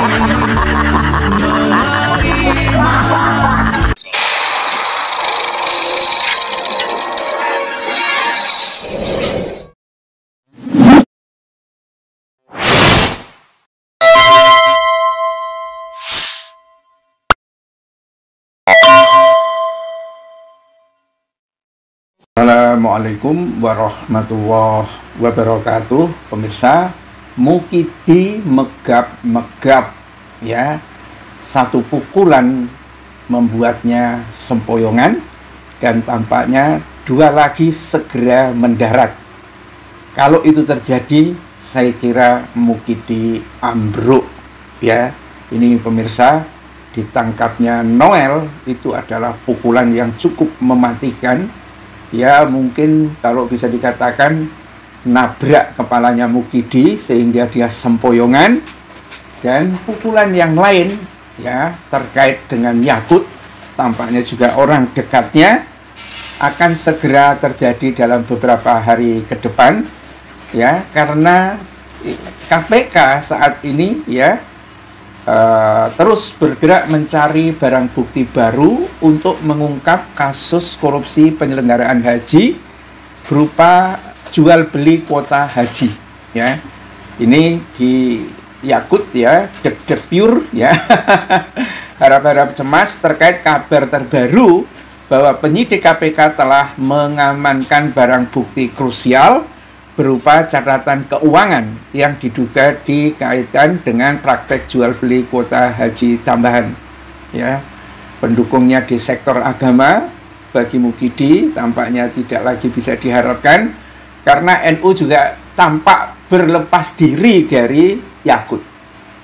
Assalamualaikum warahmatullahi wabarakatuh. Pemirsa, Mukidi megap-megap ya. Satu pukulan membuatnya sempoyongan, dan tampaknya dua lagi segera mendarat. Kalau itu terjadi, saya kira Mukidi ambruk ya. Ini pemirsa, ditangkapnya Noel itu adalah pukulan yang cukup mematikan. Ya, mungkin kalau bisa dikatakan nabrak kepalanya Mukidi sehingga dia sempoyongan. Dan pukulan yang lain ya terkait dengan Yakut, tampaknya juga orang dekatnya, akan segera terjadi dalam beberapa hari ke depan ya, karena KPK saat ini ya terus bergerak mencari barang bukti baru untuk mengungkap kasus korupsi penyelenggaraan haji berupa jual beli kuota haji ya. Ini di Yakut ya, deg-deg pure ya. Harap-harap cemas terkait kabar terbaru bahwa penyidik KPK telah mengamankan barang bukti krusial berupa catatan keuangan yang diduga dikaitkan dengan praktek jual beli kuota haji tambahan ya. Pendukungnya di sektor agama bagi Mukidi tampaknya tidak lagi bisa diharapkan, karena NU juga tampak berlepas diri dari Yakut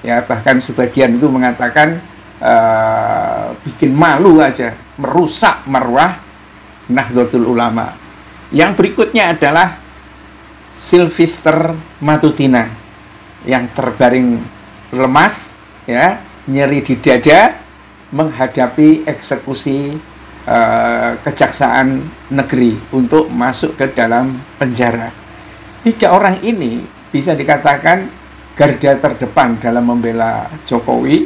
ya. Bahkan sebagian itu mengatakan bikin malu aja, merusak marwah Nahdlatul Ulama. Yang berikutnya adalah Sylvester Matutina yang terbaring lemas ya, nyeri di dada menghadapi eksekusi kejaksaan negeri untuk masuk ke dalam penjara. Tiga orang ini bisa dikatakan garda terdepan dalam membela Jokowi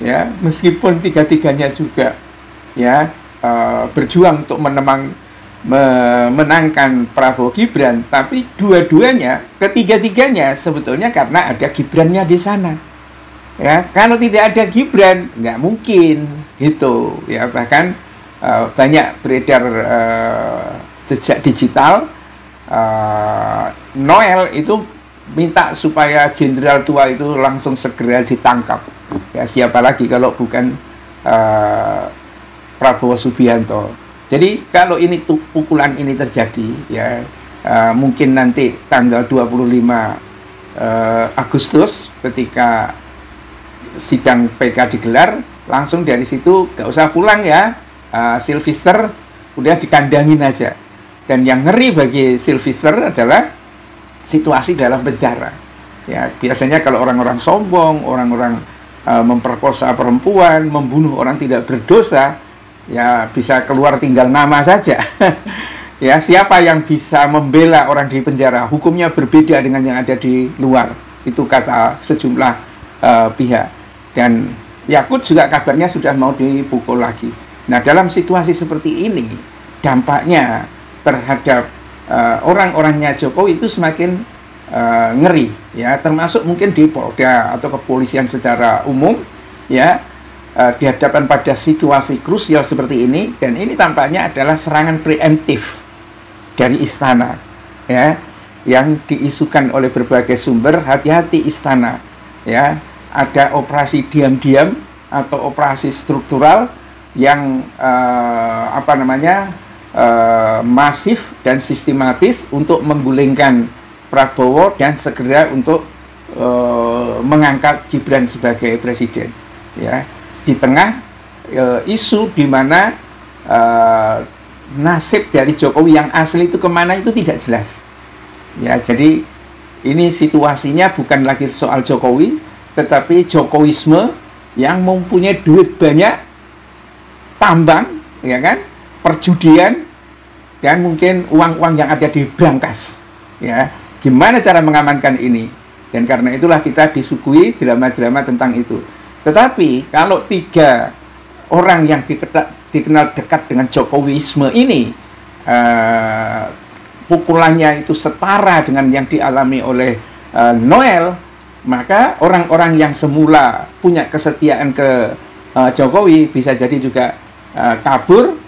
ya, meskipun tiga-tiganya juga ya berjuang untuk memenangkan Prabowo Gibran, tapi dua-duanya, ketiga-tiganya sebetulnya karena ada Gibrannya di sana ya. Kalau tidak ada Gibran nggak mungkin gitu ya. Bahkan banyak beredar jejak digital Noel itu minta supaya jenderal tua itu langsung segera ditangkap ya. Siapa lagi kalau bukan Prabowo Subianto. Jadi kalau ini pukulan ini terjadi ya, mungkin nanti tanggal 25 Agustus ketika sidang PK digelar, langsung dari situ gak usah pulang ya, Sylvester udah dikandangin aja. Dan yang ngeri bagi Sylvester adalah situasi dalam penjara ya. Biasanya kalau orang-orang sombong, orang-orang memperkosa perempuan, membunuh orang tidak berdosa ya, bisa keluar tinggal nama saja. Ya, siapa yang bisa membela orang di penjara? Hukumnya berbeda dengan yang ada di luar. Itu kata sejumlah pihak. Dan Yakut juga kabarnya sudah mau dipukul lagi. Nah, dalam situasi seperti ini, dampaknya terhadap orang-orangnya Jokowi itu semakin ngeri ya, termasuk mungkin di Polda atau kepolisian secara umum ya. Dihadapkan pada situasi krusial seperti ini, dan ini tampaknya adalah serangan preemptif dari istana ya, yang diisukan oleh berbagai sumber. Hati-hati istana ya, ada operasi diam-diam atau operasi struktural yang masif dan sistematis untuk menggulingkan Prabowo dan segera untuk mengangkat Gibran sebagai presiden ya. Di tengah isu di mana nasib dari Jokowi yang asli itu kemana itu tidak jelas ya. Jadi ini situasinya bukan lagi soal Jokowi, tetapi Jokowisme yang mempunyai duit banyak, tambang ya kan, perjudian, dan mungkin uang-uang yang ada di brankas ya. Gimana cara mengamankan ini Dan karena itulah kita disuguhi drama-drama tentang itu. Tetapi kalau 3 orang yang dikenal dekat dengan Jokowisme ini, pukulannya itu setara dengan yang dialami oleh Noel, maka orang-orang yang semula punya kesetiaan ke Jokowi bisa jadi juga kabur.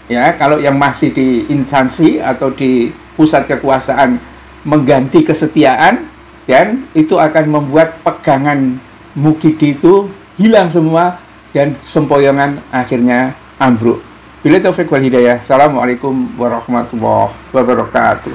Ya, kalau yang masih di instansi atau di pusat kekuasaan mengganti kesetiaan, dan itu akan membuat pegangan Mukidi itu hilang semua dan sempoyongan akhirnya ambruk. Billahi taufiq wal hidayah. Assalamualaikum warahmatullahi wabarakatuh.